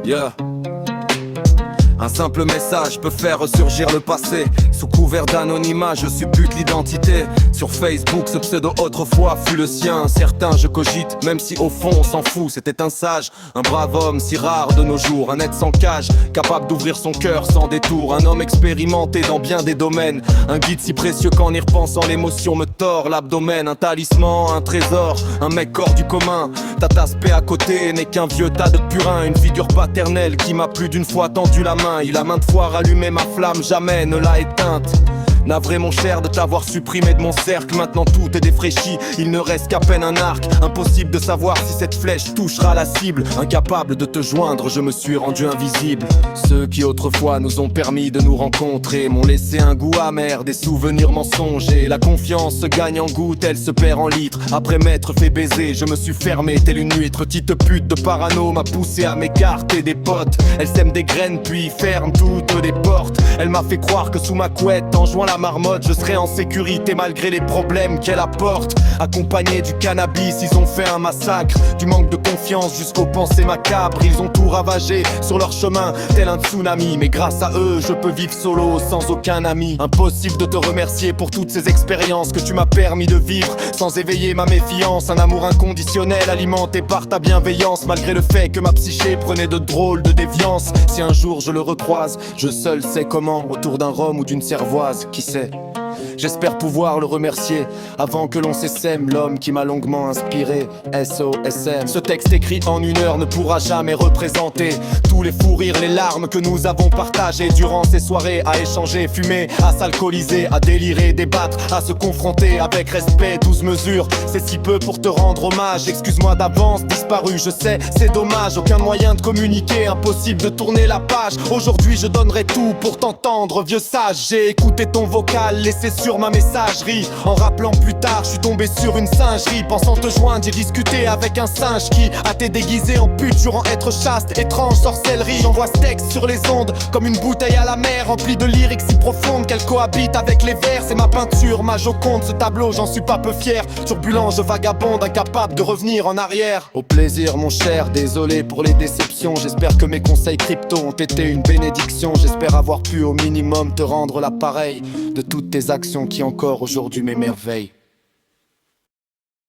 Yeah. Un simple message peut faire ressurgir le passé. Sous couvert d'anonymat, je suppute l'identité. Sur Facebook, ce pseudo autrefois fut le sien. Certains je cogite, même si au fond on s'en fout. C'était un sage, un brave homme si rare de nos jours. Un être sans cage, capable d'ouvrir son cœur sans détour. Un homme expérimenté dans bien des domaines. Un guide si précieux qu'en y repensant l'émotion me tord l'abdomen. Un talisman, un trésor, un mec hors du commun. Tataspe à côté n'est qu'un vieux tas de purin. Une figure paternelle qui m'a plus d'une fois tendu la main. Il a maintes fois rallumé ma flamme, jamais ne l'a éteinte. Navré mon cher de t'avoir supprimé de mon cercle. Maintenant tout est défraîchi, il ne reste qu'à peine un arc. Impossible de savoir si cette flèche touchera la cible. Incapable de te joindre, je me suis rendu invisible. Ceux qui autrefois nous ont permis de nous rencontrer m'ont laissé un goût amer, des souvenirs mensongers. La confiance se gagne en gouttes, elle se perd en litres. Après m'être fait baiser, je me suis fermé tel une huître. Petite pute de parano m'a poussé à m'écarter des potes. Elle sème des graines puis ferme toutes les portes. Elle m'a fait croire que sous ma couette, en jouant la marmotte, je serai en sécurité malgré les problèmes qu'elle apporte. Accompagné du cannabis, ils ont fait un massacre. Du manque de confiance jusqu'aux pensées macabres. Ils ont tout ravagé sur leur chemin tel un tsunami. Mais grâce à eux, je peux vivre solo sans aucun ami. Impossible de te remercier pour toutes ces expériences que tu m'as permis de vivre sans éveiller ma méfiance. Un amour inconditionnel alimenté par ta bienveillance, malgré le fait que ma psyché prenait de drôles de déviance. Si un jour je le recroise, je seul sais comment, autour d'un rhum ou d'une cervoise, qui sait. J'espère pouvoir le remercier avant que l'on s'essaime, l'homme qui m'a longuement inspiré. SOSM. Ce texte écrit en une heure ne pourra jamais représenter tous les fous rires, les larmes que nous avons partagées durant ces soirées, à échanger, fumer, à s'alcooliser, à délirer, débattre, à se confronter avec respect, 12 mesures. C'est si peu pour te rendre hommage. Excuse-moi d'avance, disparu, je sais, c'est dommage. Aucun moyen de communiquer, impossible de tourner la page. Aujourd'hui je donnerai tout pour t'entendre, vieux sage. J'ai écouté ton vocal, laissé sur ma messagerie. En rappelant plus tard, je suis tombé sur une singerie. Pensant te joindre, j'ai discuté avec un singe qui a été déguisé en pute, jurant être chaste, étrange sorcellerie. J'envoie ce texte sur les ondes comme une bouteille à la mer, remplie de lyriques si profondes qu'elle cohabite avec les vers. C'est ma peinture, ma Joconde, ce tableau, j'en suis pas peu fier. Turbulent, je vagabonde, incapable de revenir en arrière. Au plaisir mon cher, désolé pour les déceptions. J'espère que mes conseils crypto ont été une bénédiction. J'espère avoir pu au minimum te rendre l'appareil de toutes tes actions qui encore aujourd'hui m'émerveillent.